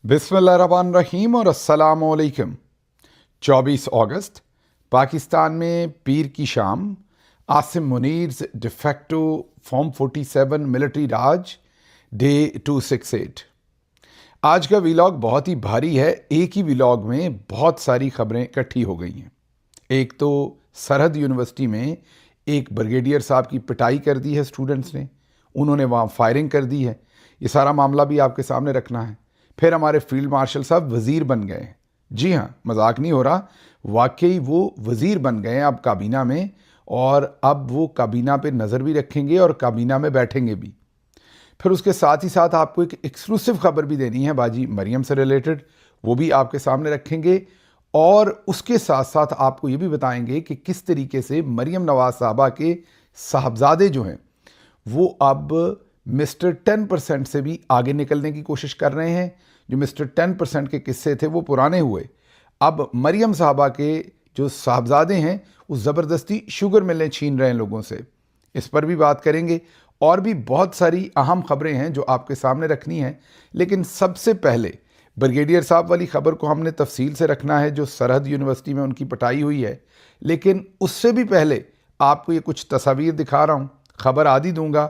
बिस्मिल्लाहिर्रहमानिर्रहीम और अस्सलामुअलैकुम। 24 अगस्त पाकिस्तान में पीर की शाम, आसिम मुनीर्स डिफेक्टो फॉर्म 47 मिलिट्री राज डे 268। आज का व्लॉग बहुत ही भारी है। एक ही व्लॉग में बहुत सारी खबरें इकट्ठी हो गई हैं। एक तो सरहद यूनिवर्सिटी में एक ब्रिगेडियर साहब की पिटाई कर दी है स्टूडेंट्स ने, उन्होंने वहाँ फायरिंग कर दी है। ये सारा मामला भी आपके सामने रखना है। फिर हमारे फील्ड मार्शल साहब वज़ीर बन गए। जी हाँ, मजाक नहीं हो रहा, वाकई वो वज़ीर बन गए अब काबीना में, और अब वो काबीना पे नज़र भी रखेंगे और काबीना में बैठेंगे भी। फिर उसके साथ ही साथ आपको एक एक्सक्लूसिव खबर भी देनी है बाजी मरियम से रिलेटेड, वो भी आपके सामने रखेंगे। और उसके साथ साथ आपको ये भी बताएंगे कि किस तरीके से मरियम नवाज साहबा के साहबजादे जो हैं वो अब मिस्टर 10% से भी आगे निकलने की कोशिश कर रहे हैं। जो मिस्टर 10% के किस्से थे वो पुराने हुए, अब मरियम साहबा के जो साहबजादे हैं वो ज़बरदस्ती शुगर मिलें छीन रहे हैं लोगों से। इस पर भी बात करेंगे। और भी बहुत सारी अहम खबरें हैं जो आपके सामने रखनी है, लेकिन सबसे पहले ब्रिगेडियर साहब वाली खबर को हमने तफसील से रखना है, जो सरहद यूनिवर्सिटी में उनकी पिटाई हुई है। लेकिन उससे भी पहले आपको ये कुछ तस्वीर दिखा रहा हूँ, खबर आदि दूंगा,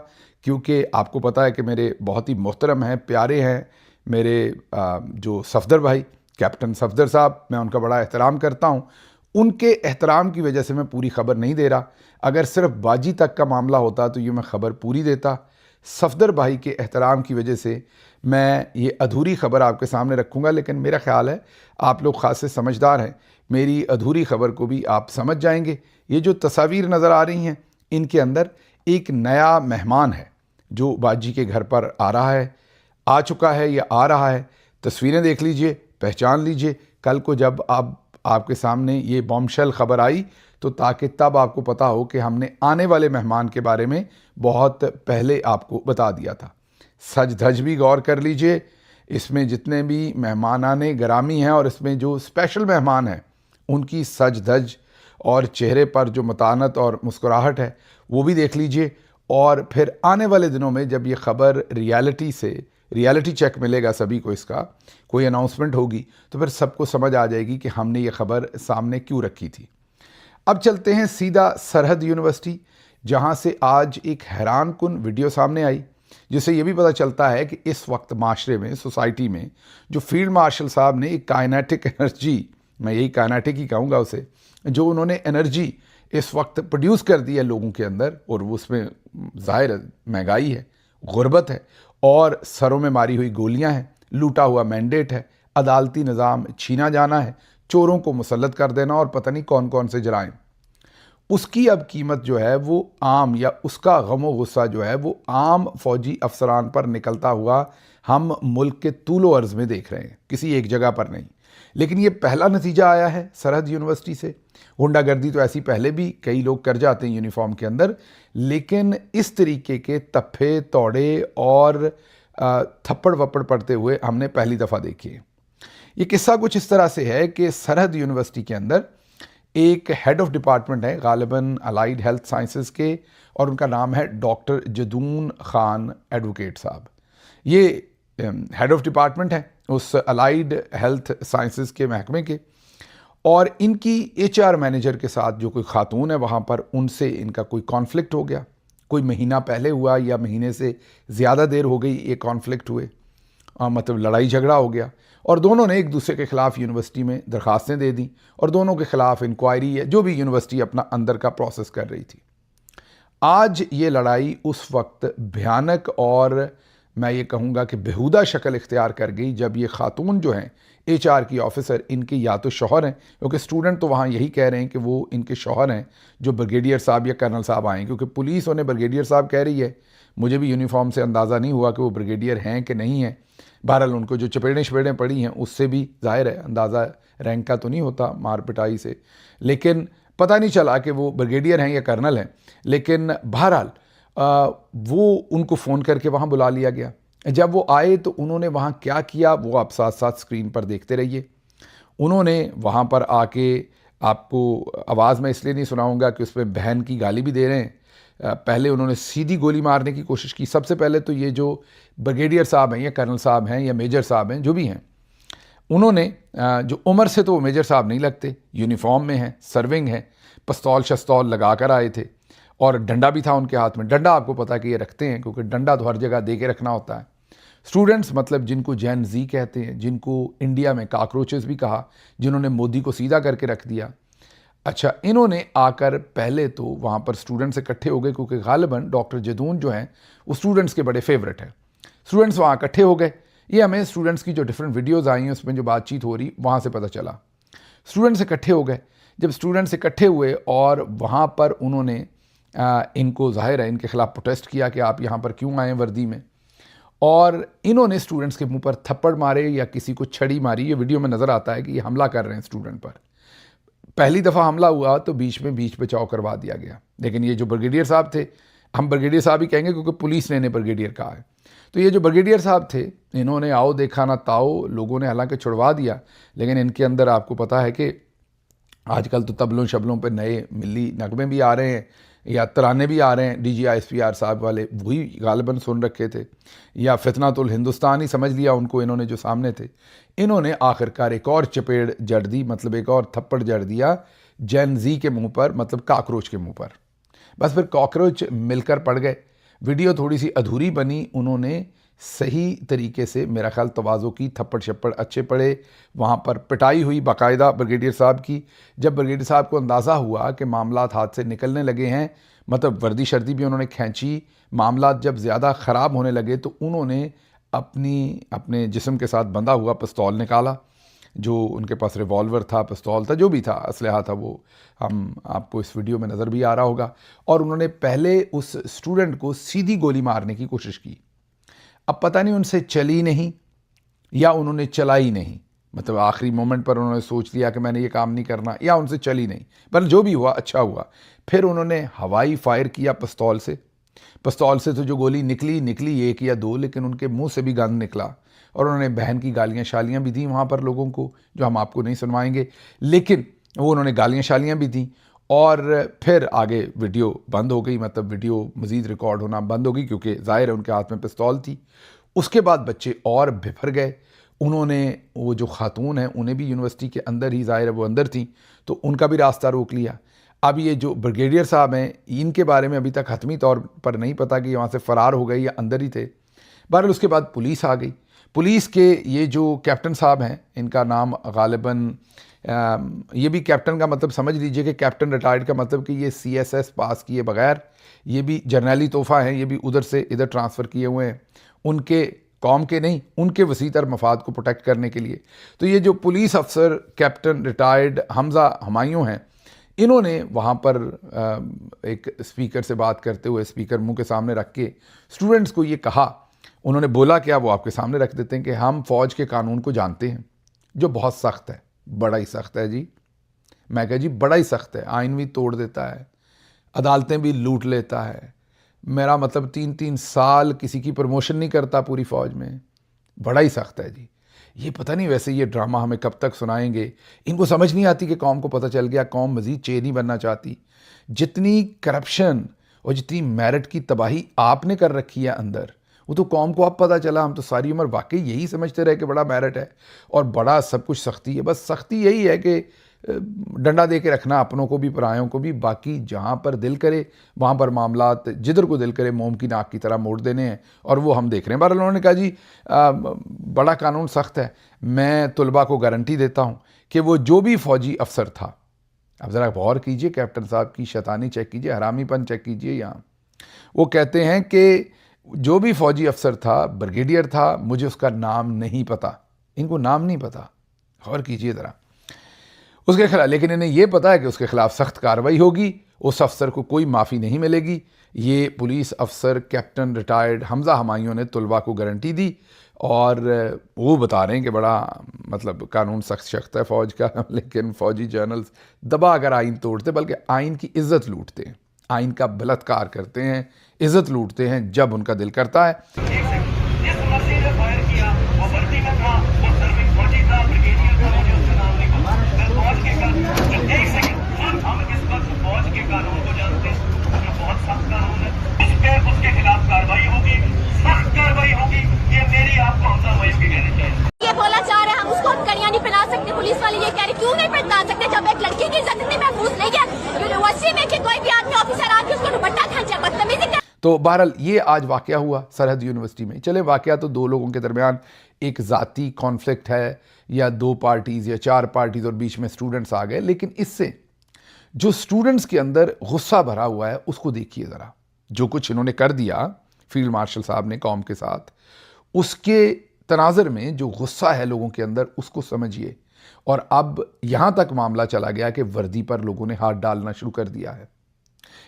क्योंकि आपको पता है कि मेरे बहुत ही मोहतरम हैं, प्यारे हैं मेरे जो सफदर भाई कैप्टन सफदर साहब, मैं उनका बड़ा एहतराम करता हूँ। उनके एहतराम की वजह से मैं पूरी खबर नहीं दे रहा। अगर सिर्फ बाजी तक का मामला होता तो ये मैं खबर पूरी देता। सफदर भाई के एहतराम की वजह से मैं ये अधूरी खबर आपके सामने रखूँगा, लेकिन मेरा ख्याल है आप लोग ख़ास से समझदार हैं, मेरी अधूरी खबर को भी आप समझ जाएंगे। ये जो तस्वीर नज़र आ रही हैं, इनके अंदर एक नया मेहमान है जो बाजी के घर पर आ रहा है, आ चुका है या आ रहा है। तस्वीरें देख लीजिए, पहचान लीजिए। कल को जब आपके सामने ये बॉम्बशेल खबर आई तो ताकि तब आपको पता हो कि हमने आने वाले मेहमान के बारे में बहुत पहले आपको बता दिया था। सज धज भी गौर कर लीजिए, इसमें जितने भी मेहमानाने गिरामी हैं और इसमें जो स्पेशल मेहमान हैं उनकी सज धज और चेहरे पर जो मतानत और मुस्कुराहट है वो भी देख लीजिए। और फिर आने वाले दिनों में जब ये खबर रियलिटी चेक मिलेगा सभी को, इसका कोई अनाउंसमेंट होगी, तो फिर सबको समझ आ जाएगी कि हमने ये खबर सामने क्यों रखी थी। अब चलते हैं सीधा सरहद यूनिवर्सिटी, जहां से आज एक हैरान कुन वीडियो सामने आई, जिससे ये भी पता चलता है कि इस वक्त माशरे में, सोसाइटी में, जो फील्ड मार्शल साहब ने एक काइनेटिक एनर्जी, मैं यही काइनेटिक ही कहूँगा उसे, जो उन्होंने एनर्जी इस वक्त प्रोड्यूस कर दी है लोगों के अंदर, और उसमें ज़ाहिर महंगाई है, गुर्बत है, और सरों में मारी हुई गोलियां हैं, लूटा हुआ मैंडेट है, अदालती निज़ाम छीना जाना है, चोरों को मुसल्लत कर देना, और पता नहीं कौन कौन से जराइम। उसकी अब कीमत जो है वो आम, या उसका गम व गुस्सा जो है वो आम फौजी अफसरान पर निकलता हुआ हम मुल्क के तूलो अर्ज़ में देख रहे हैं, किसी एक जगह पर नहीं। लेकिन ये पहला नतीजा आया है सरहद यूनिवर्सिटी से। गुंडागर्दी तो ऐसी पहले भी कई लोग कर जाते हैं यूनिफॉर्म के अंदर, लेकिन इस तरीके के तफ़े तोड़े और थप्पड़ वप्पड़ पड़ते हुए हमने पहली दफ़ा देखे। ये किस्सा कुछ इस तरह से है कि सरहद यूनिवर्सिटी के अंदर एक हेड ऑफ डिपार्टमेंट है, गालिबन अलाइड हेल्थ साइंसेज के, और उनका नाम है डॉक्टर जदून खान एडवोकेट साहब। ये हेड ऑफ डिपार्टमेंट है उस अलाइड हेल्थ साइंसेज के महकमे के, और इनकी HR मैनेजर के साथ जो कोई खातून है वहाँ पर, उनसे इनका कोई कॉन्फ्लिक्ट हो गया। कोई महीना पहले हुआ या महीने से ज़्यादा देर हो गई ये कॉन्फ्लिक्ट हुए, मतलब लड़ाई झगड़ा हो गया, और दोनों ने एक दूसरे के ख़िलाफ़ यूनिवर्सिटी में दरख्वास्तें दे दी, और दोनों के ख़िलाफ़ इंक्वायरी है, जो भी यूनिवर्सिटी अपना अंदर का प्रोसेस कर रही थी। आज ये लड़ाई उस वक्त भयानक और मैं ये कहूँगा कि बेहुदा शक्ल इख्तियार कर गई जब ये खातून जो हैं HR की ऑफिसर, इनके या तो शौहर हैं, क्योंकि स्टूडेंट तो वहाँ यही कह रहे हैं कि वो इनके शौहर हैं जो ब्रिगेडियर साहब या कर्नल साहब आए, क्योंकि पुलिस उन्हें ब्रिगेडियर साहब कह रही है। मुझे भी यूनिफॉर्म से अंदाज़ा नहीं हुआ कि वो ब्रिगेडियर हैं कि नहीं हैं। बहरहाल उनको जो चपेड़ें पड़ी हैं उससे भी जाहिर है अंदाज़ा रैंक का तो नहीं होता मार पिटाई से, लेकिन पता नहीं चला कि वो ब्रिगेडियर हैं या कर्नल हैं। लेकिन बहरहाल वो उनको फ़ोन करके वहाँ बुला लिया गया। जब वो आए तो उन्होंने वहाँ क्या किया वो आप साथ साथ स्क्रीन पर देखते रहिए। उन्होंने वहाँ पर आके, आपको आवाज़ में इसलिए नहीं सुनाऊंगा कि उसमें बहन की गाली भी दे रहे हैं, पहले उन्होंने सीधी गोली मारने की कोशिश की। सबसे पहले तो ये जो ब्रिगेडियर साहब हैं या कर्नल साहब हैं या मेजर साहब हैं, जो भी हैं, उन्होंने जो उम्र से तो वो मेजर साहब नहीं लगते, यूनिफॉर्म में हैं, सर्विंग है, पिस्तौल शस्तौल लगा कर आए थे और डंडा भी था उनके हाथ में। डंडा आपको पता कि ये रखते हैं क्योंकि डंडा तो हर जगह दे के रखना होता है। स्टूडेंट्स मतलब जिनको जैन जी कहते हैं, जिनको इंडिया में काकरोचेस भी कहा, जिन्होंने मोदी को सीधा करके रख दिया। अच्छा, इन्होंने आकर पहले तो वहाँ पर स्टूडेंट्स इकट्ठे हो गए क्योंकि गालिबन डॉक्टर जदून जो हैं वो स्टूडेंट्स के बड़े फेवरेट हैं। स्टूडेंट्स वहाँ इकट्ठे हो गए। ये हमें स्टूडेंट्स की जो डिफरेंट वीडियोज़ आई हैं उसमें जो बातचीत हो रही वहाँ से पता चला। स्टूडेंट्स इकट्ठे हो गए। जब स्टूडेंट्स इकट्ठे हुए और वहाँ पर उन्होंने इनको ज़ाहिर है इनके ख़िलाफ़ प्रोटेस्ट किया कि आप यहाँ पर क्यों आए वर्दी में, और इन्होंने स्टूडेंट्स के मुंह पर थप्पड़ मारे या किसी को छड़ी मारी। ये वीडियो में नज़र आता है कि ये हमला कर रहे हैं स्टूडेंट पर। पहली दफ़ा हमला हुआ तो बीच बचाव करवा दिया गया, लेकिन ये जो ब्रिगेडियर साहब थे, हम ब्रिगेडियर साहब ही कहेंगे क्योंकि पुलिस ने इन्हें ब्रिगेडियर कहा है, तो ये जो ब्रिगेडियर साहब थे इन्होंने आओ देखा ना ताओ, लोगों ने हालांकि छुड़वा दिया, लेकिन इनके अंदर आपको पता है कि आजकल तो तबलों शबलों पे नए मिली नगमे भी आ रहे हैं या तराने भी आ रहे हैं। DGISPR साहब वाले वही गालिबन सुन रखे थे या फितनातुल हिंदुस्तान ही समझ लिया उनको इन्होंने जो सामने थे। इन्होंने आखिरकार एक और चपेड़ जड़ दी, मतलब एक और थप्पड़ जड़ दिया जैन जी के मुंह पर, मतलब काकरोच के मुंह पर। बस फिर कॉकरोच मिलकर पड़ गए। वीडियो थोड़ी सी अधूरी बनी, उन्होंने सही तरीके से मेरा ख्याल तवाज़ो की, थप्पड़ शप्पड़ अच्छे पड़े, वहाँ पर पिटाई हुई बाकायदा ब्रिगेडियर साहब की। जब ब्रिगेडियर साहब को अंदाज़ा हुआ कि मामलात हाथ से निकलने लगे हैं, मतलब वर्दी शर्दी भी उन्होंने खींची, मामलात जब ज़्यादा ख़राब होने लगे तो उन्होंने अपने जिस्म के साथ बंधा हुआ पिस्तौल निकाला, जो उनके पास रिवॉल्वर था, पिस्तौल था, जो भी था, असलहा था, वो हम आपको इस वीडियो में नज़र भी आ रहा होगा। और उन्होंने पहले उस स्टूडेंट को सीधी गोली मारने की कोशिश की। अब पता नहीं उनसे चली नहीं या उन्होंने चलाई नहीं, मतलब आखिरी मोमेंट पर उन्होंने सोच लिया कि मैंने ये काम नहीं करना, या उनसे चली नहीं, पर जो भी हुआ अच्छा हुआ। फिर उन्होंने हवाई फायर किया पिस्तौल से तो जो गोली निकली एक या दो, लेकिन उनके मुंह से भी गंद निकला और उन्होंने बहन की गालियाँ शालियाँ भी दी वहाँ पर लोगों को, जो हम आपको नहीं सुनवाएंगे, लेकिन वो उन्होंने गालियाँ शालियाँ भी दी। और फिर आगे वीडियो बंद हो गई, मतलब वीडियो मज़ीद रिकॉर्ड होना बंद हो गई क्योंकि ज़ाहिर है उनके हाथ में पिस्तौल थी। उसके बाद बच्चे और बिफर गए। उन्होंने वो जो खातून हैं उन्हें भी यूनिवर्सिटी के अंदर ही, ज़ाहिर है वो अंदर थी, तो उनका भी रास्ता रोक लिया। अब ये जो ब्रिगेडियर साहब हैं इनके बारे में अभी तक हतमी तौर पर नहीं पता कि वहाँ से फ़रार हो गए या अंदर ही थे। बहरहाल उसके बाद पुलिस आ गई। पुलिस के ये जो कैप्टन साहब हैं, इनका नाम गालिबन, ये भी कैप्टन का मतलब समझ लीजिए कि कैप्टन रिटायर्ड का मतलब कि ये CSS पास किए बगैर, ये भी जर्नैली तोहफ़ा हैं, ये भी उधर से इधर ट्रांसफ़र किए हुए हैं, उनके कौम के नहीं, उनके वसीतर मफाद को प्रोटेक्ट करने के लिए। तो ये जो पुलिस अफसर कैप्टन रिटायर्ड हमज़ा हमायूं हैं, इन्होंने वहाँ पर एक स्पीकर से बात करते हुए, स्पीकर मुंह के सामने रख के स्टूडेंट्स को ये कहा, उन्होंने बोला क्या, वो आपके सामने रख देते हैं कि हम फ़ौज के कानून को जानते हैं जो बहुत सख्त है, बड़ा ही सख्त है जी। मैं कहा जी बड़ा ही सख्त है, आइन भी तोड़ देता है, अदालतें भी लूट लेता है। मेरा मतलब 3-3 साल किसी की प्रमोशन नहीं करता पूरी फ़ौज में, बड़ा ही सख्त है जी। ये पता नहीं वैसे ये ड्रामा हमें कब तक सुनाएंगे। इनको समझ नहीं आती कि कौम को पता चल गया, कौम मज़ीद चेन नहीं बनना चाहती। जितनी करप्शन और जितनी मेरिट की तबाही आपने कर रखी है अंदर, वो तो कौम को अब पता चला। हम तो सारी उम्र वाकई यही समझते रहे कि बड़ा मेरिट है और बड़ा सब कुछ सख्ती है। बस सख्ती यही है कि डंडा दे के रखना अपनों को भी परायों को भी, बाकी जहाँ पर दिल करे वहाँ पर मामलात जिधर को दिल करे मोम की नाक की तरह मोड़ देने हैं, और वो हम देख रहे हैं। बहरहाल उन्होंने कहा जी बड़ा कानून सख्त है, मैं तलबा को गारंटी देता हूँ कि वो जो भी फ़ौजी अफसर था, अब ज़रा गौर कीजिए कैप्टन साहब की शैतानी चेक कीजिए, हरामीपन चेक कीजिए। यहाँ वो कहते हैं कि जो भी फ़ौजी अफसर था, ब्रिगेडियर था, मुझे उसका नाम नहीं पता, इनको नाम नहीं पता, गौर कीजिए ज़रा उसके खिलाफ, लेकिन इन्हें यह पता है कि उसके खिलाफ सख्त कार्रवाई होगी, उस अफसर को कोई माफ़ी नहीं मिलेगी। ये पुलिस अफसर कैप्टन रिटायर्ड हमज़ा हमायूं ने तलबा को गारंटी दी, और वो बता रहे हैं कि बड़ा मतलब कानून सख्त है फ़ौज का, लेकिन फ़ौजी जर्नल्स दबा अगर आइन तोड़ते, बल्कि आइन की इज़्ज़त लूटते हैं, आइन का बलात्कार करते हैं, इज़्ज़त लूटते हैं जब उनका दिल करता है। ये बोला जा रहा है हम उसको तो बहरहाल ये आज वाक़या हुआ सरहद यूनिवर्सिटी में। चले, वाक़या तो दो लोगों के दरमियान एक ज़ाती कॉन्फ्लिक्ट है या दो पार्टीज़ या चार पार्टीज़ और बीच में स्टूडेंट्स आ गए, लेकिन इससे जो स्टूडेंट्स के अंदर गुस्सा भरा हुआ है उसको देखिए ज़रा। जो कुछ इन्होंने कर दिया फील्ड मार्शल साहब ने कौम के साथ, उसके तनाज़र में जो गुस्सा है लोगों के अंदर उसको समझिए। और अब यहाँ तक मामला चला गया कि वर्दी पर लोगों ने हाथ डालना शुरू कर दिया है।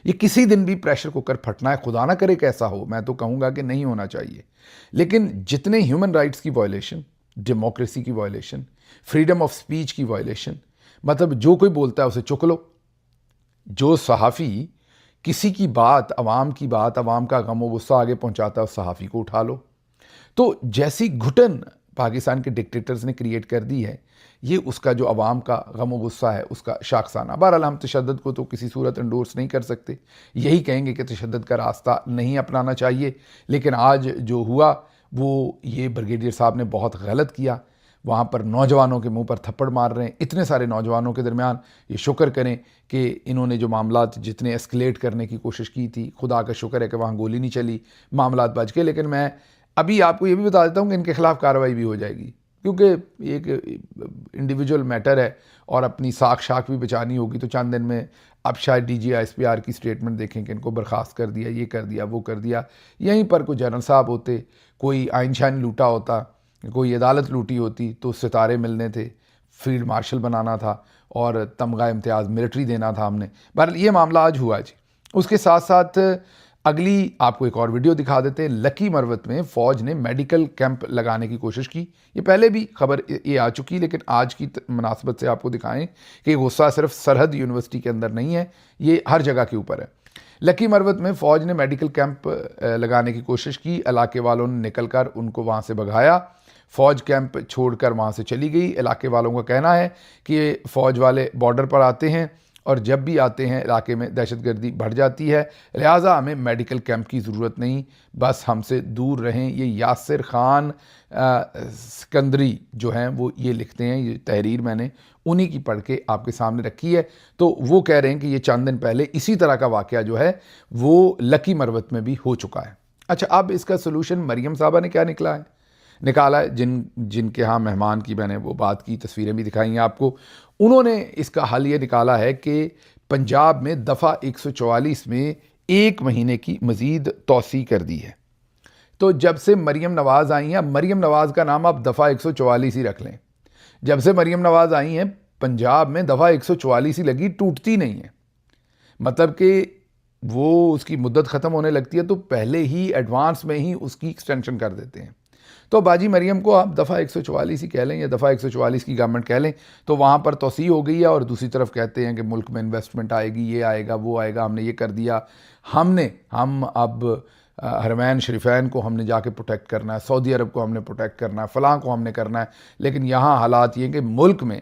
ये किसी दिन भी प्रेशर कुकर फटना है, खुदा ना करे कैसा हो, मैं तो कहूँगा कि नहीं होना चाहिए। लेकिन जितने ह्यूमन राइट्स की वायलेशन, डेमोक्रेसी की वायलेशन, फ्रीडम ऑफ स्पीच की वायलेशन, मतलब जो कोई बोलता है उसे चुक लो। जो सहाफ़ी किसी की बात, अवाम की बात, अवाम का गम व गुस्सा आगे पहुँचाता है, उस सहाफ़ी को उठा लो। तो जैसी घुटन पाकिस्तान के डिक्टेटर्स ने क्रिएट कर दी है, ये उसका जो अवाम का गम व गुस्सा है उसका शाखसाना। बहरहाल हम तशद्दुद को तो किसी सूरत एंडोर्स नहीं कर सकते, यही कहेंगे कि तशद्दुद का रास्ता नहीं अपनाना चाहिए। लेकिन आज जो हुआ वो ये ब्रिगेडियर साहब ने बहुत गलत किया। वहाँ पर नौजवानों के मुंह पर थप्पड़ मार रहे हैं। इतने सारे नौजवानों के दरमियान ये शुक्र करें कि इन्होंने जो मामलात जितने एस्केलेट करने की कोशिश की थी, खुदा का शुक्र है कि वहाँ गोली नहीं चली, मामलात बच गए। लेकिन मैं अभी आपको ये भी बता देता हूँ कि इनके खिलाफ़ कार्रवाई भी हो जाएगी, क्योंकि एक इंडिविजुअल मैटर है और अपनी साख भी बचानी होगी। तो चंद दिन में अब शायद DG/ISPR की स्टेटमेंट देखें कि इनको बर्खास्त कर दिया, ये कर दिया, वो कर दिया। यहीं पर कोई जनरल साहब होते, कोई आइन शाइन लूटा होता, कोई अदालत लूटी होती, तो सितारे मिलने थे, फील्ड मार्शल बनाना था और तमगा इम्तियाज़ मिलिट्री देना था हमने। बहरहाल ये मामला आज हुआ जी। उसके साथ साथ अगली आपको एक और वीडियो दिखा देते हैं। लकी मरवत में फ़ौज ने मेडिकल कैंप लगाने की कोशिश की। ये पहले भी खबर ये आ चुकी, लेकिन आज की मुनासबत से आपको दिखाएं कि गुस्सा सिर्फ सरहद यूनिवर्सिटी के अंदर नहीं है, ये हर जगह के ऊपर है। लकी मरवत में फ़ौज ने मेडिकल कैंप लगाने की कोशिश की। इलाके वालों ने निकल कर उनको वहाँ से भगाया। फ़ौज कैंप छोड़कर वहाँ से चली गई। इलाके वालों का कहना है कि फ़ौज वाले बॉर्डर पर आते हैं और जब भी आते हैं इलाके में दहशतगर्दी बढ़ जाती है, लिहाजा हमें मेडिकल कैंप की ज़रूरत नहीं, बस हमसे दूर रहें। ये यासिर ख़ान सिकंदरी जो हैं वो ये लिखते हैं, ये तहरीर मैंने उन्हीं की पढ़ के आपके सामने रखी है। तो वो कह रहे हैं कि ये चंद दिन पहले इसी तरह का वाक़या जो है वो लकी मरवत में भी हो चुका है। अच्छा, अब इसका सलूशन मरियम साहबा ने क्या निकाला है, जिनके यहाँ मेहमान की मैंने वो बात की, तस्वीरें भी दिखाई हैं आपको। उन्होंने इसका हल ये निकाला है कि पंजाब में दफ़ा 144 में 1 महीने की मज़ीद तौसी कर दी है। तो जब से मरियम नवाज़ आई हैं, मरियम नवाज़ का नाम आप दफ़ा 144 ही रख लें। जब से मरियम नवाज़ आई हैं पंजाब में दफ़ा 144 ही लगी, टूटती नहीं है। मतलब कि वो उसकी मुद्दत ख़त्म होने लगती है तो पहले ही एडवांस में ही उसकी एक्सटेंशन कर देते हैं। तो बाजी मरियम को आप दफ़ा 144 ही कह लें या दफ़ा 144 की गवर्नमेंट कह लें, तो वहाँ पर तोसी हो गई है। और दूसरी तरफ कहते हैं कि मुल्क में इन्वेस्टमेंट आएगी, ये आएगा, वो आएगा, हमने ये कर दिया, हम अब हरमैन शरीफैन को हमने जाके प्रोटेक्ट करना है, सऊदी अरब को हमने प्रोटेक्ट करना है, फ़लाँ को हमने करना है। लेकिन यहाँ हालात ये कि मुल्क में,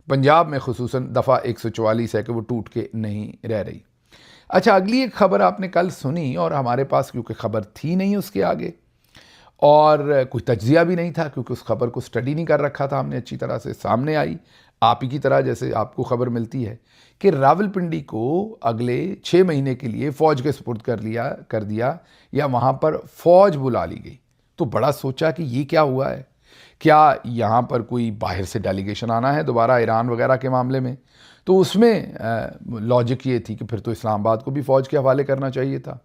पंजाब में खुसूसन दफ़ा 144 है कि वो टूट के नहीं रह रही। अच्छा, अगली एक ख़बर आपने कल सुनी और हमारे पास क्योंकि ख़बर थी नहीं उसके आगे और कोई तज्जिया भी नहीं था, क्योंकि उस खबर को स्टडी नहीं कर रखा था हमने अच्छी तरह से। सामने आई आप ही की तरह जैसे आपको खबर मिलती है कि रावलपिंडी को अगले 6 महीने के लिए फ़ौज के सुपुर्द कर दिया या वहाँ पर फ़ौज बुला ली गई। तो बड़ा सोचा कि ये क्या हुआ है, क्या यहाँ पर कोई बाहर से डेलीगेशन आना है दोबारा ईरान वगैरह के मामले में। तो उसमें लॉजिक ये थी कि फिर तो इस्लामाबाद को भी फ़ौज के हवाले करना चाहिए था।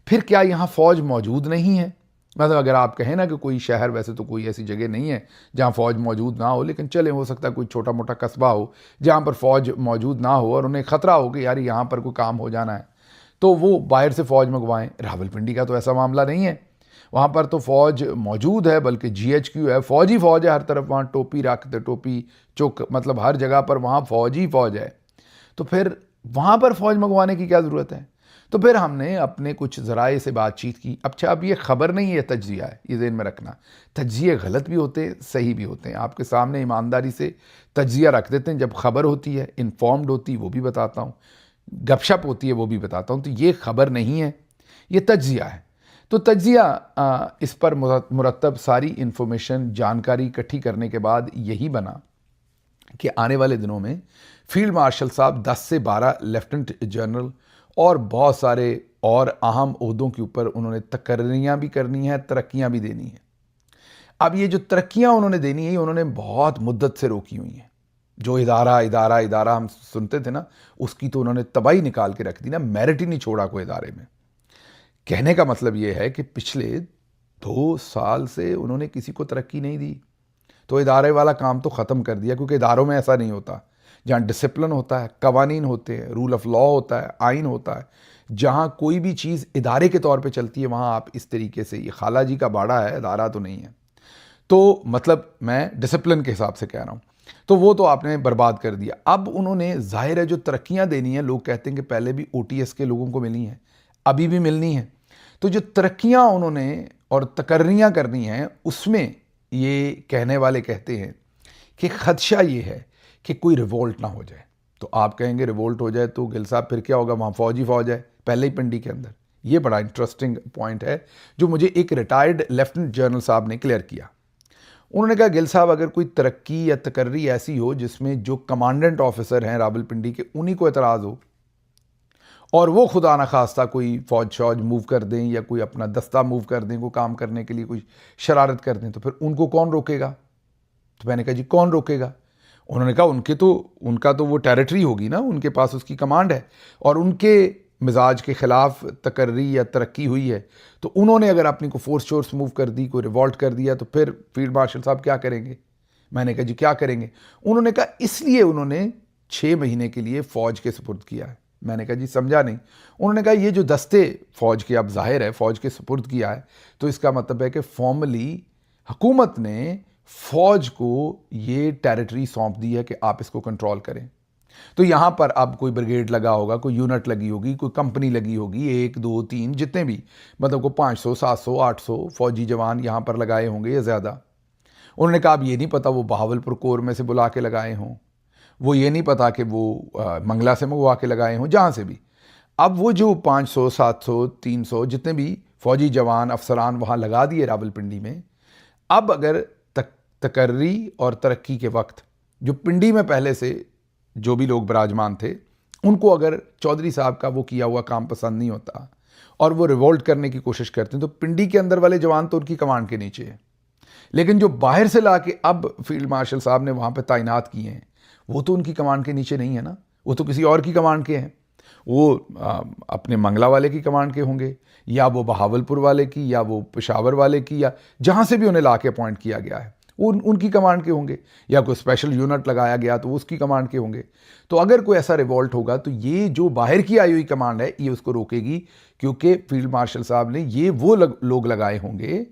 फिर क्या यहाँ फ़ौज मौजूद नहीं है? मतलब अगर आप कहें ना कि कोई शहर, वैसे तो कोई ऐसी जगह नहीं है जहाँ फ़ौज मौजूद ना हो, लेकिन चले हो सकता है कोई छोटा मोटा कस्बा हो जहाँ पर फ़ौज मौजूद ना हो और उन्हें ख़तरा हो कि यार यहाँ पर कोई काम हो जाना है, तो वो बाहर से फ़ौज मंगवाएं। रावलपिंडी का तो ऐसा मामला नहीं है, वहाँ पर तो फ़ौज मौजूद है, बल्कि GHQ है, फ़ौज ही फ़ौज है हर तरफ। वहाँ टोपी रखते, टोपी चुक, मतलब हर जगह पर वहाँ फ़ौज ही फ़ौज है। तो फिर वहाँ पर फ़ौज मंगवाने की क्या ज़रूरत है? तो फिर हमने अपने कुछ ज़राए से बातचीत की। अच्छा, अब ये ख़बर नहीं है, तज्जिया है, ये ज़हन में रखना। तज्जिए गलत भी होते हैं, सही भी होते हैं। आपके सामने ईमानदारी से तज्जिया रख देते हैं। जब ख़बर होती है, इन्फॉर्म्ड होती, वो भी बताता हूँ, गपशप होती है, वो भी बताता हूँ। तो ये ख़बर नहीं है, ये तज्जिया है। तो तज्जिया इस पर मुरतब सारी इन्फॉर्मेशन, जानकारी इकट्ठी करने के बाद यही बना कि आने वाले दिनों में फील्ड मार्शल साहब 10 से 12 लेफ्टिनेंट जनरल और बहुत सारे और अहम ओहदों के ऊपर उन्होंने तकर्रियाँ भी करनी है, तरक्कियाँ भी देनी है। अब ये जो तरक्कियाँ उन्होंने देनी है, उन्होंने बहुत मुद्दत से रोकी हुई हैं। जो इदारा हम सुनते थे ना, उसकी तो उन्होंने तबाही निकाल के रख दी ना, मेरिट ही नहीं छोड़ा कोई इदारे में। कहने का मतलब ये है कि पिछले 2 साल से उन्होंने किसी को तरक्की नहीं दी, तो इदारे वाला काम तो ख़त्म कर दिया, क्योंकि इदारों में ऐसा नहीं होता। जहाँ डिसिप्लिन होता है, कवानीन होते हैं, रूल ऑफ लॉ होता है, आइन होता है, जहाँ कोई भी चीज़ इदारे के तौर पे चलती है, वहाँ आप इस तरीके से, ये खाला जी का बाड़ा है, इदारा तो नहीं है। तो मतलब मैं डिसिप्लिन के हिसाब से कह रहा हूँ। तो वो तो आपने बर्बाद कर दिया। अब उन्होंने ज़ाहिर है जो तरक्कियाँ देनी है, लोग कहते हैं कि पहले भी OTS के लोगों को मिली हैं, अभी भी मिलनी है। तो जो तरक्कियाँ उन्होंने और तकर्रियाँ करनी हैं, उसमें ये कहने वाले कहते हैं कि खदशा ये है कि कोई रिवोल्ट ना हो जाए। तो आप कहेंगे रिवोल्ट हो जाए तो गिल साहब फिर क्या होगा, वहाँ फौज ही फौज है पहले ही पिंडी के अंदर। ये बड़ा इंटरेस्टिंग पॉइंट है जो मुझे एक रिटायर्ड लेफ्टिनेंट जनरल साहब ने क्लियर किया। उन्होंने कहा गिल साहब, अगर कोई तरक्की या तकर्री ऐसी हो जिसमें जो कमांडेंट ऑफिसर हैं रावलपिंडी के, उन्हीं को एतराज़ हो और वो खुदा न खास्ता कोई फौज शौज मूव कर दें या कोई अपना दस्ता मूव कर दें, कोई काम करने के लिए कोई शरारत कर दें, तो फिर उनको कौन रोकेगा? तो मैंने कहा जी कौन रोकेगा? उन्होंने कहा उनका तो वो टेरिटरी होगी ना, उनके पास उसकी कमांड है, और उनके मिजाज के ख़िलाफ़ तकर्री या तरक्की हुई है, तो उन्होंने अगर अपनी को फोर्स मूव कर दी, कोई रिवॉल्ट कर दिया, तो फिर फील्ड मार्शल साहब क्या करेंगे? मैंने कहा जी क्या करेंगे? उन्होंने कहा इसलिए उन्होंने 6 महीने के लिए फ़ौज के सुपुर्द किया है। मैंने कहा जी समझा नहीं। उन्होंने कहा ये जो दस्ते फ़ौज के, अब ज़ाहिर है फ़ौज के सुपुर्द किया है, तो इसका मतलब है कि फॉर्मली हुकूमत ने फ़ौज को ये टेरिटरी सौंप दी है कि आप इसको कंट्रोल करें। तो यहाँ पर अब कोई ब्रिगेड लगा होगा, कोई यूनिट लगी होगी, कोई कंपनी लगी होगी, 1, 2, 3 जितने भी, मतलब को 500, 700, 800 फौजी जवान यहाँ पर लगाए होंगे या ज़्यादा। उन्होंने कहा अब ये नहीं पता वो बहावलपुर कोर में से बुला के लगाए हों, वो ये नहीं पता कि वो मंगला से मंगवा के लगाए हों, जहाँ से भी। अब वो जो 500, 700, 300 जितने भी फौजी जवान अफसरान वहाँ लगा दिए रावलपिंडी में, अब अगर तकर्री और तरक्की के वक्त जो पिंडी में पहले से जो भी लोग विराजमान थे, उनको अगर चौधरी साहब का वो किया हुआ काम पसंद नहीं होता और वो रिवोल्ट करने की कोशिश करते हैं, तो पिंडी के अंदर वाले जवान तो उनकी कमांड के नीचे है, लेकिन जो बाहर से ला के अब फील्ड मार्शल साहब ने वहाँ पे तैनात किए हैं, वो तो उनकी कमांड के नीचे नहीं है ना, वो तो किसी और की कमांड के हैं। वो अपने मंगला वाले की कमांड के होंगे, या वो बहावलपुर वाले की, या वो पेशावर वाले की, या जहाँ से भी उन्हें ला के अपॉइंट किया गया है उनकी कमांड के होंगे, या कोई स्पेशल यूनिट लगाया गया तो उसकी कमांड के होंगे। तो अगर कोई ऐसा रिवॉल्ट होगा तो ये जो बाहर की आई हुई कमांड है ये उसको रोकेगी, क्योंकि फील्ड मार्शल साहब ने ये वो लोग लगाए होंगे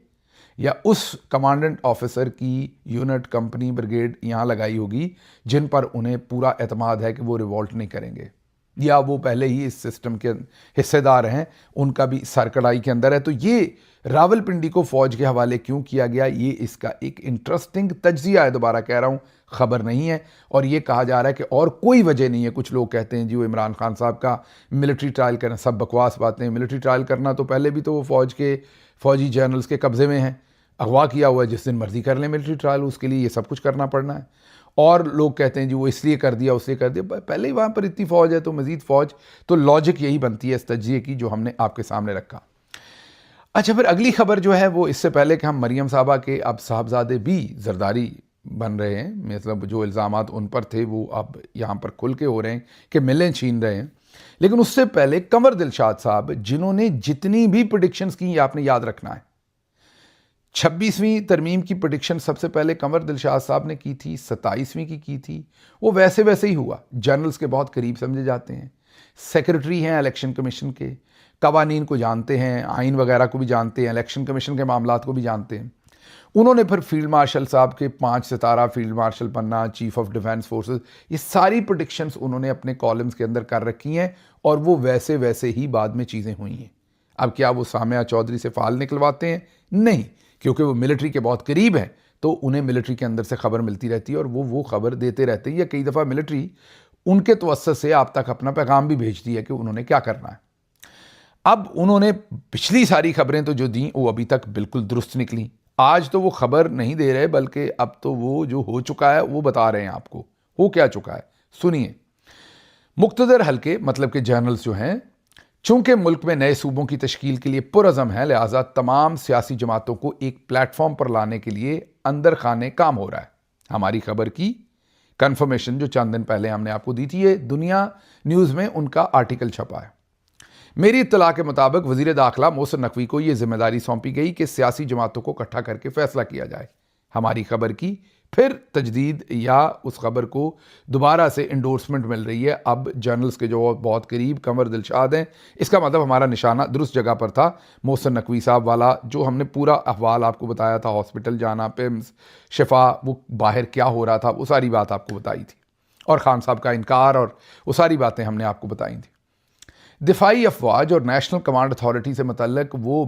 या उस कमांडेंट ऑफिसर की यूनिट, कंपनी, ब्रिगेड यहाँ लगाई होगी जिन पर उन्हें पूरा एतमाद है कि वो रिवॉल्ट नहीं करेंगे, या वो पहले ही इस सिस्टम के हिस्सेदार हैं, उनका भी सरकड़ाई के अंदर है। तो ये रावलपिंडी को फ़ौज के हवाले क्यों किया गया, ये इसका एक इंटरेस्टिंग तज्जिया है। दोबारा कह रहा हूँ, ख़बर नहीं है, और ये कहा जा रहा है कि और कोई वजह नहीं है। कुछ लोग कहते हैं जी वो इमरान खान साहब का मिलिट्री ट्रायल करना, सब बकवास बातें। मिलिट्री ट्रायल करना तो पहले भी तो वो फ़ौज के फ़ौजी जनरल्स के कब्ज़े में है, अगवा किया हुआ है, जिस दिन मर्जी कर लें मिलिट्री ट्रायल, उसके लिए ये सब कुछ करना पड़ना है। और लोग कहते हैं जी वो इसलिए कर दिया, उसलिए कर दिया, पहले ही वहाँ पर इतनी फ़ौज है तो मज़ीद फ़ौज। तो लॉजिक यही बनती है इस तज्जिए की जो हमने आपके सामने रखा। अच्छा, फिर अगली खबर जो है वो, इससे पहले कि हम मरियम साहबा के अब साहबजादे भी जरदारी बन रहे हैं, मतलब जो इल्ज़ामात उन पर थे वो अब यहाँ पर खुल के हो रहे हैं कि मिलें छीन रहे हैं, लेकिन उससे पहले कंवर दिलशाद साहब, जिन्होंने जितनी भी प्रेडिक्शंस की, आपने याद रखना है, 26वीं तरमीम की प्रेडिक्शन सबसे पहले कंवर दिलशाद साहब ने की थी, 27वीं की थी, वो वैसे वैसे ही हुआ। जनरल्स के बहुत करीब समझे जाते हैं, सेक्रेटरी हैं इलेक्शन कमीशन के, कवानीन को जानते हैं, आइन वगैरह को भी जानते हैं, इलेक्शन कमीशन के मामलात को भी जानते हैं। उन्होंने फिर फील्ड मार्शल साहब के 5 सितारा फील्ड मार्शल बनना, चीफ ऑफ डिफेंस फोर्सेस, ये सारी प्रेडिक्शंस उन्होंने अपने कॉलम्स के अंदर कर रखी हैं, और वो वैसे वैसे ही बाद में चीज़ें हुई हैं। अब क्या वो सामिया चौधरी से फाल निकलवाते हैं? नहीं, क्योंकि वो मिलिट्री के बहुत करीब हैं, तो उन्हें मिलिट्री के अंदर से खबर मिलती रहती है और वो खबर देते रहते हैं, या कई दफ़ा मिलिट्री उनके तवस्सुत से आप तक अपना पैगाम भी भेजती है कि उन्होंने क्या करना है। अब उन्होंने पिछली सारी खबरें तो जो दी वो अभी तक बिल्कुल दुरुस्त निकली। आज तो वो खबर नहीं दे रहे, बल्कि अब तो वो जो हो चुका है वो बता रहे हैं आपको। हो क्या चुका है, सुनिए। मुक्तदर हल्के, मतलब के जनरल्स जो हैं, चूंकि मुल्क में नए सूबों की तश्कील के लिए पुरअज़म है, लिहाजा तमाम सियासी जमातों को एक प्लेटफॉर्म पर लाने के लिए अंदर खाने काम हो रहा है। हमारी खबर की कंफर्मेशन जो चंद दिन पहले हमने आपको दी थी, ये दुनिया न्यूज़ में उनका आर्टिकल छपा है। मेरी इत्तला के मुताबिक वज़ीर दाखिला मोहसिन नकवी को यह जिम्मेदारी सौंपी गई कि सियासी जमातों को इकट्ठा करके फैसला किया जाए। हमारी खबर की फिर तजदीद या उस खबर को दोबारा से इंडोर्समेंट मिल रही है अब जर्नल्स के जो बहुत करीब कंवर दिलशाद हैं। इसका मतलब हमारा निशाना दुरुस्त जगह पर था। मोहसिन नकवी साहब वाला जो हमने पूरा अहवाल आपको बताया था, हॉस्पिटल जाना, पिम्स, शिफा, वो बाहर क्या हो रहा था, वो सारी बात आपको बताई थी, और खान साहब का इनकार और वो सारी बातें हमने आपको बताई थी। दिफाई अफवाज और नेशनल कमांड अथॉरिटी से मुतल्लक वो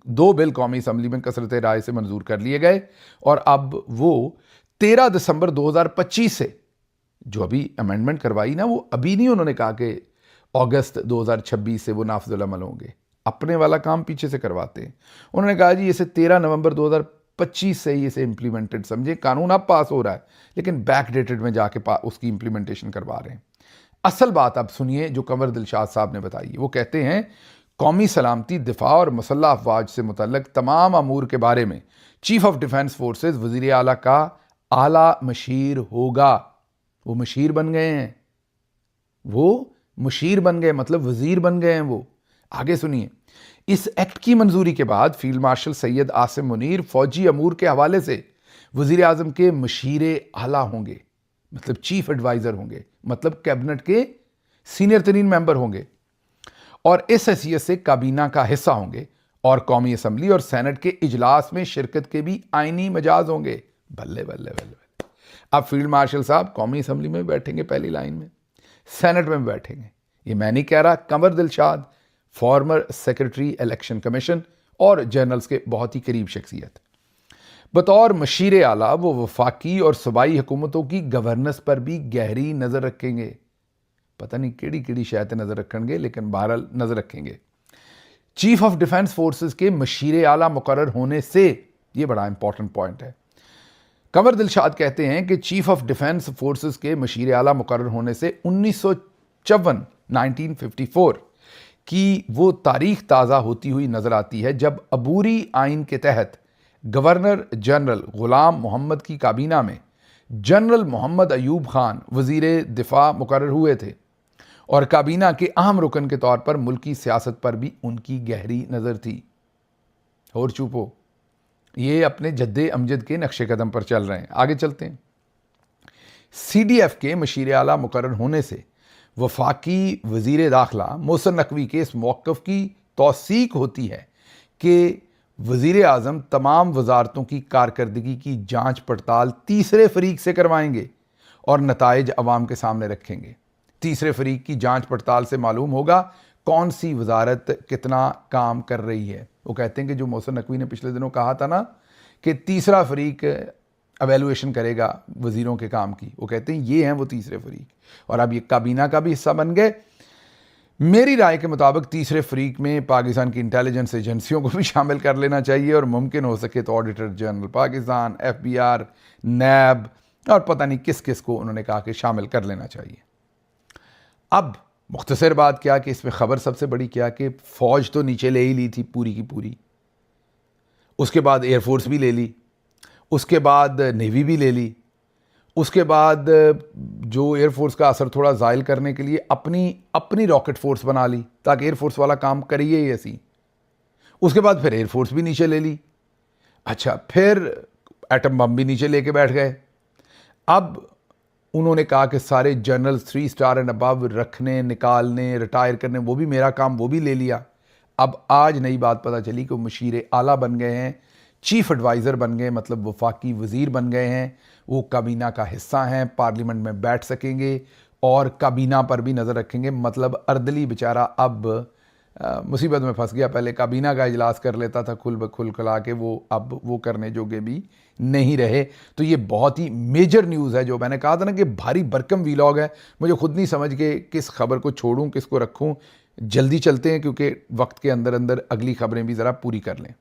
दो बिल कौमी असम्बली में कसरत राय से मंजूर कर लिए गए, और अब वो 13 दिसंबर 2025 से जो अभी अमेंडमेंट करवाई ना, वो अभी नहीं उन्होंने कहा कि अगस्त 2026 से वो नाफिजुल अमल होंगे। अपने वाला काम पीछे से करवाते हैं। उन्होंने कहा जी इसे 13 नवंबर 2025 से ही इसे इम्प्लीमेंटेड समझे। कानून अब पास हो रहा है लेकिन बैक डेटेड में जाके उसकी इम्प्लीमेंटेशन करवा रहे हैं। असल बात आप सुनिए जो कंवर दिलशाद साहब ने बताई। वो कहते हैं कौमी सलामती, दिफा और मुसल्लह अफवाज से मुतल्लक तमाम अमूर के बारे में चीफ ऑफ डिफेंस फोर्सेस वज़ीर आला का आला मशीर होगा। वो मशीर बन गए हैं, वो मुशीर बन गए, मतलब वजीर बन गए हैं वो। आगे सुनिए, इस एक्ट की मंजूरी के बाद फील्ड मार्शल सैयद आसिम मुनीर फौजी अमूर के हवाले से वजीर आजम के मशीर आला होंगे, मतलब चीफ एडवाइजर होंगे, मतलब कैबिनेट के सीनियर तरीन मेंबर होंगे, और इस हैसियत से काबीना का हिस्सा होंगे, और कौमी असम्बली और सेनेट के इजलास में शिरकत के भी आईनी मजाज होंगे। बल्ले बल्ले बल्ले। अब फील्ड मार्शल साहब कौमी असम्बली में बैठेंगे पहली लाइन में, सेनेट में बैठेंगे। ये मैं नहीं कह रहा, Kanwar Dilshad, former secretary election commission और जर्नल्स के बहुत ही करीब शख्सियत। बतौर मशीर आला वो वफाकी और सूबाई हुकूमतों की गवर्नेंस पर भी गहरी नज़र रखेंगे। पता नहीं केड़ी केड़ी शायद नज़र रखेंगे, लेकिन बहरहाल नज़र रखेंगे। चीफ ऑफ डिफेंस फोर्सेस के मशीर आला मुकर्रर होने से, ये बड़ा इंपॉर्टेंट पॉइंट है, कंवर दिलशाद कहते हैं कि चीफ ऑफ डिफेंस फोर्सेस के मशीर आला मुकर्रर होने से 1954 की वो तारीख ताज़ा होती हुई नज़र आती है जब अबूरी आइन के तहत गवर्नर जनरल गुलाम मोहम्मद की काबीना में जनरल मोहम्मद अयूब खान वज़ीर दिफा मुकर्रर हुए थे, और काबीना के अहम रुकन के तौर पर मुल्की सियासत पर भी उनकी गहरी नज़र थी। और चुपो, ये अपने जद्दे अमजद के नक्शे कदम पर चल रहे हैं। आगे चलते हैं। CDF के मशीर आला मुकर्रर होने से वफाकी वज़ीर दाखिला मोहसिन नकवी के इस मौक़िफ़ की तौसीक होती है कि वज़ीर आज़म तमाम वजारतों की कारकर्दगी की जांच पड़ताल तीसरे फरीक से करवाएंगे और नताइज अवाम के सामने रखेंगे। तीसरे फरीक की जांच पड़ताल से मालूम होगा कौन सी वजारत कितना काम कर रही है। वो कहते हैं कि जो मोहसिन नकवी ने पिछले दिनों कहा था ना कि तीसरा फरीक एवेलुएशन करेगा वज़ीरों के काम की, वो कहते हैं ये हैं वो तीसरे फरीक, और अब ये काबीना का भी हिस्सा बन गए। मेरी राय के मुताबिक तीसरे फरीक में पाकिस्तान की इंटेलिजेंस एजेंसियों को भी शामिल कर लेना चाहिए, और मुमकिन हो सके तो ऑडिटर जनरल पाकिस्तान, FBR, नैब और पता नहीं किस किस को उन्होंने कहा कि शामिल कर लेना चाहिए। अब मुख्तसर बात क्या कि इसमें ख़बर सबसे बड़ी क्या कि फ़ौज तो नीचे ले ही ली थी पूरी की पूरी, उसके बाद एयरफोर्स भी ले ली, उसके बाद नेवी भी ले ली, उसके बाद जो एयरफोर्स का असर थोड़ा ज़ायल करने के लिए अपनी रॉकेट फोर्स बना ली ताकि एयरफोर्स वाला काम करिए ही ऐसी। उसके बाद फिर एयरफोर्स भी नीचे ले ली। अच्छा, फिर एटम बम भी नीचे लेके बैठ गए। अब उन्होंने कहा कि सारे जनरल 3 स्टार एंड अबव रखने, निकालने, रिटायर करने, वो भी मेरा काम, वो भी ले लिया। अब आज नई बात पता चली कि वो मशीर आला बन गए हैं, चीफ एडवाइज़र बन गए, मतलब वफाकी वज़ीर बन गए हैं, वो काबीना का हिस्सा हैं, पार्लियामेंट में बैठ सकेंगे और काबीना पर भी नज़र रखेंगे। मतलब अर्दली बेचारा अब मुसीबत में फंस गया। पहले काबीना का इजलास कर लेता था खुल खला के, वो अब वो करने जोगे भी नहीं रहे। तो ये बहुत ही मेजर न्यूज़ है। जो मैंने कहा था ना कि भारी भरकम वीलॉग है, मुझे खुद नहीं समझ के किस खबर को छोड़ूं किसको रखूं। जल्दी चलते हैं क्योंकि वक्त के अंदर अंदर अगली खबरें भी ज़रा पूरी कर लें।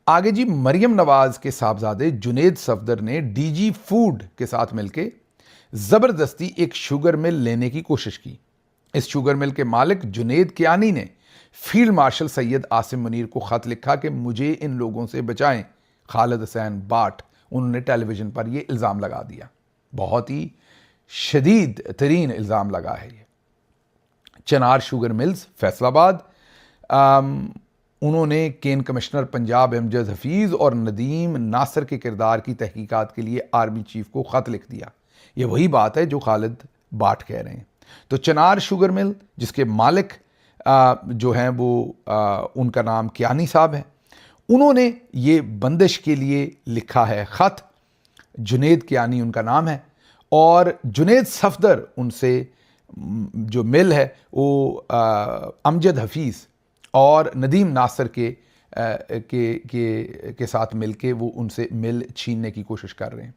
आगे जी, मरियम नवाज़ के साहबजादे जुनेद सफदर ने DG फूड के साथ मिलकर ज़बरदस्ती एक शुगर मिल लेने की कोशिश की। इस शुगर मिल के मालिक जुनेद कियानी ने फील्ड मार्शल सैयद आसिम मुनीर को ख़त लिखा कि मुझे इन लोगों से बचाएं। खालिद हुसैन बाट, उन्होंने टेलीविज़न पर यह इल्ज़ाम लगा दिया। बहुत ही शदीद तरीन इल्ज़ाम लगा है ये। चनार शुगर मिल्स फैसलाबाद, उन्होंने केन कमिश्नर पंजाब अमजद हफीज़ और नदीम नासर के किरदार की तहकीकात के लिए आर्मी चीफ को ख़त लिख दिया। ये वही बात है जो खालिद बाट कह रहे हैं। तो चनार शुगर मिल जिसके मालिक जो हैं वो उनका नाम कियानी साहब है, उन्होंने ये बंदिश के लिए लिखा है ख़त। जुनेद कियानी उनका नाम है और जुनेद सफदर उनसे जो मिल है वो अमजद हफीज़ और नदीम नासर के साथ मिलके वो उनसे मिल छीनने की कोशिश कर रहे हैं।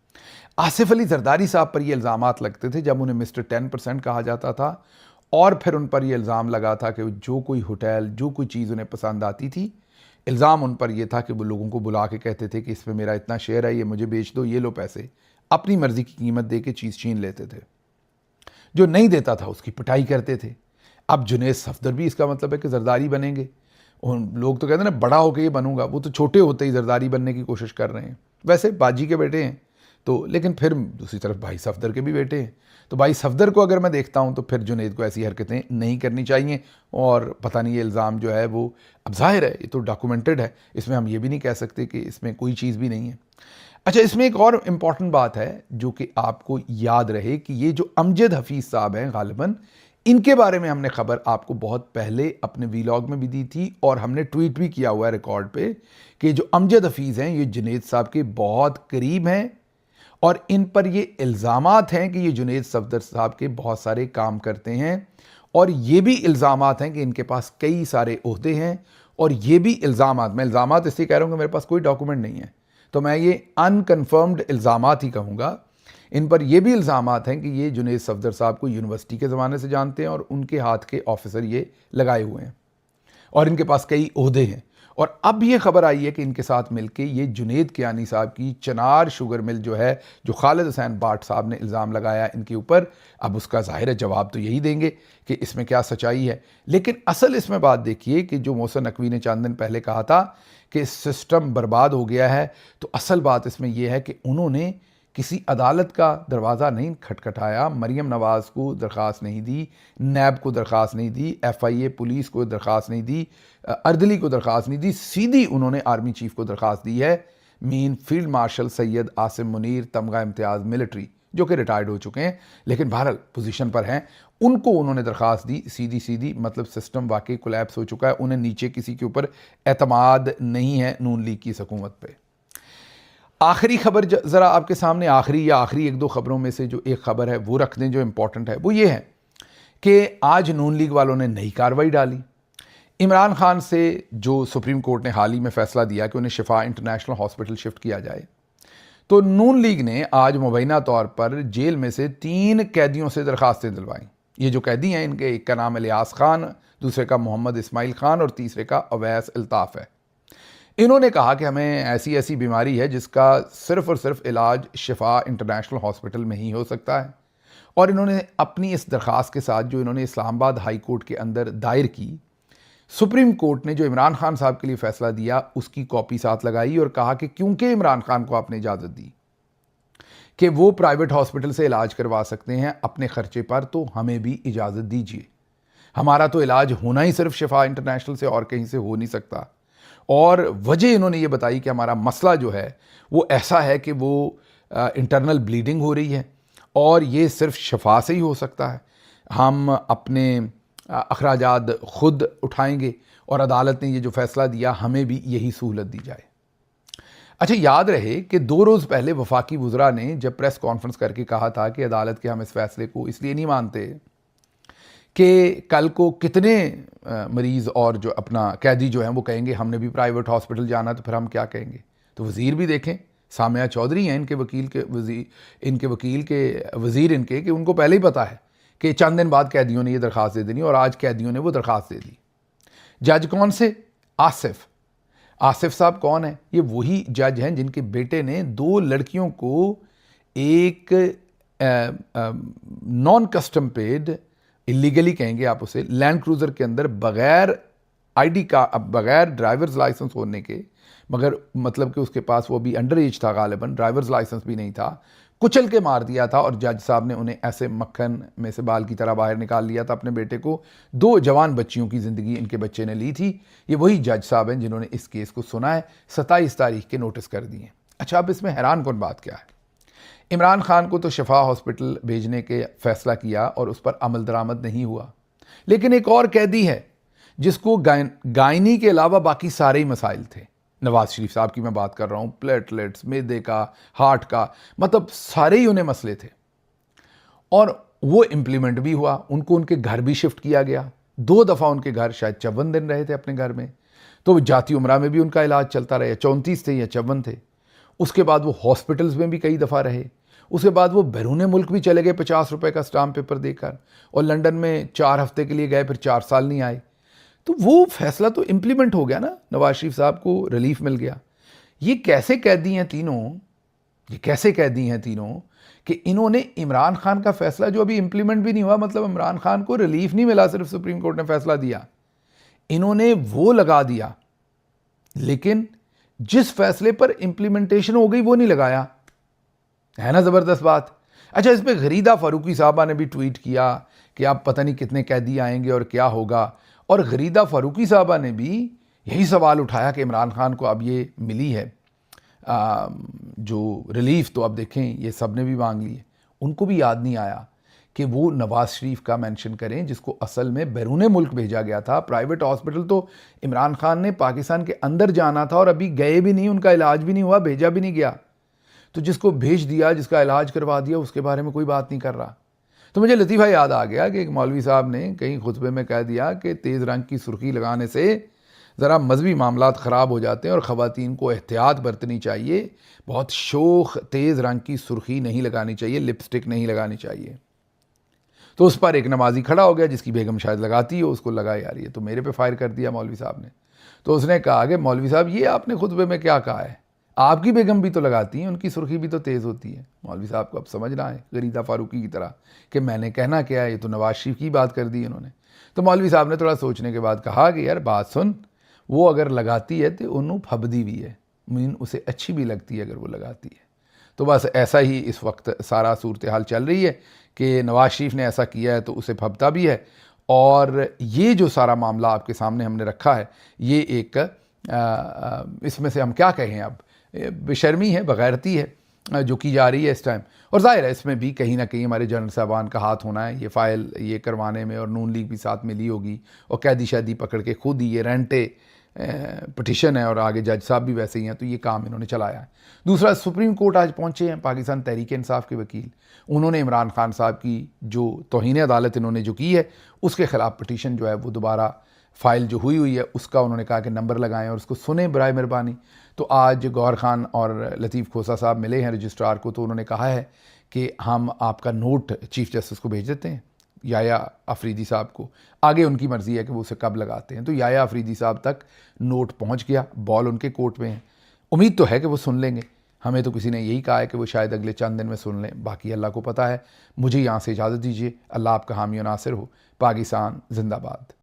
आसिफ अली जरदारी साहब पर ये इल्ज़ामात लगते थे जब उन्हें मिस्टर 10% कहा जाता था, और फिर उन पर यह इल्ज़ाम लगा था कि जो कोई होटल, जो कोई चीज़ उन्हें पसंद आती थी, इल्ज़ाम उन पर यह था कि वो लोगों को बुला के कहते थे कि इसमें मेरा इतना शेयर है, ये मुझे बेच दो, ये लो पैसे, अपनी मर्ज़ी की कीमत दे के चीज़ छीन लेते थे। जो नहीं देता था उसकी पिटाई करते थे। अब जुनेद सफदर भी इसका मतलब है कि जरदारी बनेंगे। उन लोग तो कहते हैं ना बड़ा होकर ये बनूंगा, वो तो छोटे होते ही जरदारी बनने की कोशिश कर रहे हैं। वैसे बाजी के बेटे हैं तो, लेकिन फिर दूसरी तरफ भाई सफदर के भी बेटे हैं, तो भाई सफदर को अगर मैं देखता हूं तो फिर जुनेद को ऐसी हरकतें नहीं करनी चाहिए। और पता नहीं ये इल्ज़ाम जो है वो, अब जाहिर है ये तो डॉक्यूमेंटेड है, इसमें हम ये भी नहीं कह सकते कि इसमें कोई चीज़ भी नहीं है। अच्छा, इसमें एक और इम्पॉर्टेंट बात है जो कि आपको याद रहे कि ये जो अमजद हफीज़ साहब हैं गालिबन, इनके बारे में हमने खबर आपको बहुत पहले अपने वीलॉग में भी दी थी और हमने ट्वीट भी किया हुआ है रिकॉर्ड पे कि जो अमजद हफीज़ हैं ये जुनेद साहब के बहुत करीब हैं और इन पर ये इल्ज़ामात हैं कि ये जुनेद सफदर साहब के बहुत सारे काम करते हैं, और ये भी इल्ज़ामात हैं कि इनके पास कई सारे ओहदे हैं। और ये भी इल्ज़ामात, मैं इल्ज़ामात इसलिए कह रहा हूँ कि मेरे पास कोई डॉक्यूमेंट नहीं है, तो मैं ये अनकन्फर्म्ड इल्ज़ामात ही कहूँगा। इन पर यह भी इल्ज़ामात हैं कि ये जुनेद सफदर साहब को यूनिवर्सिटी के ज़माने से जानते हैं और उनके हाथ के ऑफिसर ये लगाए हुए हैं और इनके पास कई ओहदे हैं। और अब ये खबर आई है कि इनके साथ मिलके ये जुनेद कियानी साहब की चनार शुगर मिल जो है, जो खालिद हुसैन बाट साहब ने इल्ज़ाम लगाया इनके ऊपर, अब उसका ज़ाहिर है जवाब तो यही देंगे कि इसमें क्या सच्चाई है। लेकिन असल इसमें बात देखिए कि जो मोहसिन नकवी ने चंद दिन पहले कहा था कि सिस्टम बर्बाद हो गया है, तो असल बात इसमें यह है कि उन्होंने किसी अदालत का दरवाज़ा नहीं खटखटाया, मरीम नवाज़ को दरख्वास्त नहीं दी, नैब को दरख्वास्त नहीं दी, FIA पुलिस को दरख्वास्त नहीं दी, अर्दली को दरख्वास्त नहीं दी, सीधी उन्होंने आर्मी चीफ को दरख्वास्त दी है। Mean field marshal Syed Asim Munir, तमगा इम्तियाज़ मिलिट्री, जो कि रिटायर्ड हो चुके हैं लेकिन बहरहाल पोजीशन पर हैं, उनको उन्होंने दरख्वास्त दी सीधी सीधी। मतलब सिस्टम वाकई कोलैप्स हो चुका है, उन्हें नीचे किसी के ऊपर एतमाद नहीं है नून लीग की हुकूमत पे। आखिरी खबर ज़रा आपके सामने, आखिरी एक दो खबरों में से जो एक खबर है वो रख दें जो इम्पोर्टेंट है, वो ये है कि आज नून लीग वालों ने नई कार्रवाई डाली। इमरान खान से जो सुप्रीम कोर्ट ने हाल ही में फैसला दिया कि उन्हें शिफा इंटरनेशनल हॉस्पिटल शिफ्ट किया जाए, तो नून लीग ने आज मुबैना तौर पर जेल में से 3 कैदियों से दरखास्तें दिलवाईं। ये जो कैदी हैं इनके एक का नाम इलियास खान, दूसरे का मोहम्मद इस्माइल खान और तीसरे का अवैस अल्ताफ़ है। इन्होंने कहा कि हमें ऐसी ऐसी बीमारी है जिसका सिर्फ़ और सिर्फ इलाज शिफा इंटरनेशनल हॉस्पिटल में ही हो सकता है, और इन्होंने अपनी इस दरख्वास्त के साथ जो इन्होंने इस्लामाबाद हाई कोर्ट के अंदर दायर की, सुप्रीम कोर्ट ने जो इमरान खान साहब के लिए फ़ैसला दिया उसकी कॉपी साथ लगाई और कहा कि क्योंकि इमरान खान को आपने इजाज़त दी कि वो प्राइवेट हॉस्पिटल से इलाज करवा सकते हैं अपने ख़र्चे पर, तो हमें भी इजाज़त दीजिए। हमारा तो इलाज होना ही सिर्फ शिफा इंटरनेशनल से और कहीं से हो नहीं सकता। और वजह इन्होंने ये बताई कि हमारा मसला जो है वो ऐसा है कि वो इंटरनल ब्लीडिंग हो रही है और ये सिर्फ शिफा से ही हो सकता है, हम अपने अखराजात ख़ुद उठाएंगे और अदालत ने ये जो फ़ैसला दिया हमें भी यही सहूलत दी जाए। अच्छा, याद रहे कि 2 रोज़ पहले वफाकी वज़रा ने जब प्रेस कॉन्फ्रेंस करके कहा था कि अदालत के हम इस फ़ैसले को इसलिए नहीं मानते कि कल को कितने मरीज़ और जो अपना कैदी जो हैं वो कहेंगे हमने भी प्राइवेट हॉस्पिटल जाना, तो फिर हम क्या कहेंगे। तो वज़ीर भी देखें, सामिया चौधरी हैं इनके वकील के वज़ीर इनके, कि उनको पहले ही पता है कि चंद दिन बाद कैदियों ने ये दरख्वास्त दे देनी, और आज कैदियों ने वो दरख्वास्त दे दी। जज कौन से? आसिफ साहब कौन है? ये वही जज हैं जिनके बेटे ने 2 लड़कियों को एक नॉन कस्टम पेड इलीगली कहेंगे आप उसे, लैंड क्रूज़र के अंदर बगैर आईडी का, बगैर ड्राइवर्स लाइसेंस होने के, मगर मतलब कि उसके पास वो भी अंडर एज था गालिबन, ड्राइवर्स लाइसेंस भी नहीं था, कुचल के मार दिया था। और जज साहब ने उन्हें ऐसे मक्खन में से बाल की तरह बाहर निकाल लिया था अपने बेटे को। 2 जवान बच्चियों की ज़िंदगी इनके बच्चे ने ली थी। ये वही जज साहब हैं जिन्होंने इस केस को सुना है, 27 तारीख के नोटिस कर दिए। अच्छा, अब इसमें हैरान कौन बात क्या है, इमरान खान को तो शिफा हॉस्पिटल भेजने के फैसला किया और उस पर अमल दरामद नहीं हुआ, लेकिन एक और कैदी है जिसको गायनी के अलावा बाकी सारे ही मसाइल थे। नवाज शरीफ साहब की मैं बात कर रहा हूँ, प्लेटलेट्स, मैदे का, हार्ट का, मतलब सारे ही उन्हें मसले थे और वो इम्प्लीमेंट भी हुआ। उनको उनके घर भी शिफ्ट किया गया, 2 दफ़ा उनके घर, शायद 54 दिन रहे थे अपने घर में। तो जाती उम्रा में भी उनका इलाज चलता रहा, 34 थे या 54 थे। उसके बाद वो हॉस्पिटल्स में भी कई दफ़ा रहे। उसके बाद वो बैरून मुल्क भी चले गए 50 रुपए का स्टाम्प पेपर देकर, और लंदन में 4 हफ्ते के लिए गए, फिर 4 साल नहीं आए। तो वो फैसला तो इम्प्लीमेंट हो गया ना, नवाज शरीफ साहब को रिलीफ मिल गया। ये कैसे कैदी हैं तीनों, ये कैसे कैदी हैं तीनों कि इन्होंने इमरान खान का फैसला जो अभी इम्प्लीमेंट भी नहीं हुआ, मतलब इमरान खान को रिलीफ नहीं मिला, सिर्फ सुप्रीम कोर्ट ने फैसला दिया, इन्होंने वो लगा दिया, लेकिन जिस फैसले पर इम्प्लीमेंटेशन हो गई वो नहीं लगाया। है ना ज़बरदस्त बात। अच्छा, इस पर गरीदा फारूकी साहबा ने भी ट्वीट किया कि आप पता नहीं कितने कैदी आएंगे और क्या होगा, और गरीदा फारूकी साहबा ने भी यही सवाल उठाया कि इमरान खान को अब ये मिली है जो रिलीफ, तो अब देखें ये सब ने भी मांग ली है। उनको भी याद नहीं आया कि वो नवाज शरीफ का मेंशन करें जिसको असल में बैरून मुल्क भेजा गया था। प्राइवेट हॉस्पिटल तो इमरान खान ने पाकिस्तान के अंदर जाना था और अभी गए भी नहीं, उनका इलाज भी नहीं हुआ, भेजा भी नहीं गया। तो जिसको भेज दिया, जिसका इलाज करवा दिया, उसके बारे में कोई बात नहीं कर रहा। तो मुझे लतीफ़ा याद आ गया कि एक मौलवी साहब ने कहीं खुतबे में कह दिया कि तेज़ रंग की सुर्खी लगाने से ज़रा मजहबी मामलात ख़राब हो जाते हैं और ख़वातीन को एहतियात बरतनी चाहिए, बहुत शोख तेज़ रंग की सुर्खी नहीं लगानी चाहिए, लिपस्टिक नहीं लगानी चाहिए। तो उस पर एक नमाजी खड़ा हो गया जिसकी बेगम शायद लगाती हो, उसको लगा यार ये तो मेरे पे फायर कर दिया मौलवी साहब ने। तो उसने कहा कि मौलवी साहब ये आपने खुतबे में क्या कहा है, आपकी बेगम भी तो लगाती हैं, उनकी सुर्खी भी तो तेज़ होती है। मौलवी साहब को अब समझ रहा है गरीदा फारूकी की तरह कि मैंने कहना क्या है, ये तो नवाज शरीफ की बात कर दी इन्होंने। तो मौलवी साहब ने थोड़ा सोचने के बाद कहा कि यार बात सुन, वो अगर लगाती है तो उन्होंने फबदी भी है, मीन उसे अच्छी भी लगती है अगर वो लगाती है। तो बस ऐसा ही इस वक्त सारा सूरत हाल चल रही है कि नवाज शरीफ ने ऐसा किया है तो उसे फबता भी है। और ये जो सारा मामला आपके सामने हमने रखा है, ये एक इसमें से हम क्या कहें, अब बेशर्मी है, बगैरती है जो की जा रही है इस टाइम। और ज़ाहिर है इसमें भी कहीं ना कहीं हमारे जनरल साहबान का हाथ होना है, ये फ़ाइल ये करवाने में, और नून लीग भी साथ मिली होगी, और कैदी शादी पकड़ के खुद ही ये रेंटे पटिशन है, और आगे जज साहब भी वैसे ही हैं, तो ये काम इन्होंने चलाया है। दूसरा, सुप्रीम कोर्ट आज पहुँचे हैं पाकिस्तान तहरीक इंसाफ के वकील, उन्होंने इमरान खान साहब की जो तौहीन अदालत इन्होंने जो की है उसके ख़िलाफ़ पटिशन जो है वो दोबारा फ़ाइल जो हुई है उसका उन्होंने कहा कि नंबर लगाएं और उसको सुने बराए मेहरबानी। तो आज गौहर खान और लतीफ़ खोसा साहब मिले हैं रजिस्ट्रार को, तो उन्होंने कहा है कि हम आपका नोट चीफ़ जस्टिस को भेज देते हैं, याया अफरीदी साहब को, आगे उनकी मर्ज़ी है कि वो उसे कब लगाते हैं। तो याया अफरीदी साहब तक नोट पहुंच गया, बॉल उनके कोर्ट में है, उम्मीद तो है कि वो सुन लेंगे। हमें तो किसी ने यही कहा है कि वो शायद अगले चंद दिन में सुन लें, बाकी अल्लाह को पता है। मुझे यहाँ से इजाज़त दीजिए, अल्लाह आपका हामी और नासिर हो। पाकिस्तान जिंदाबाद।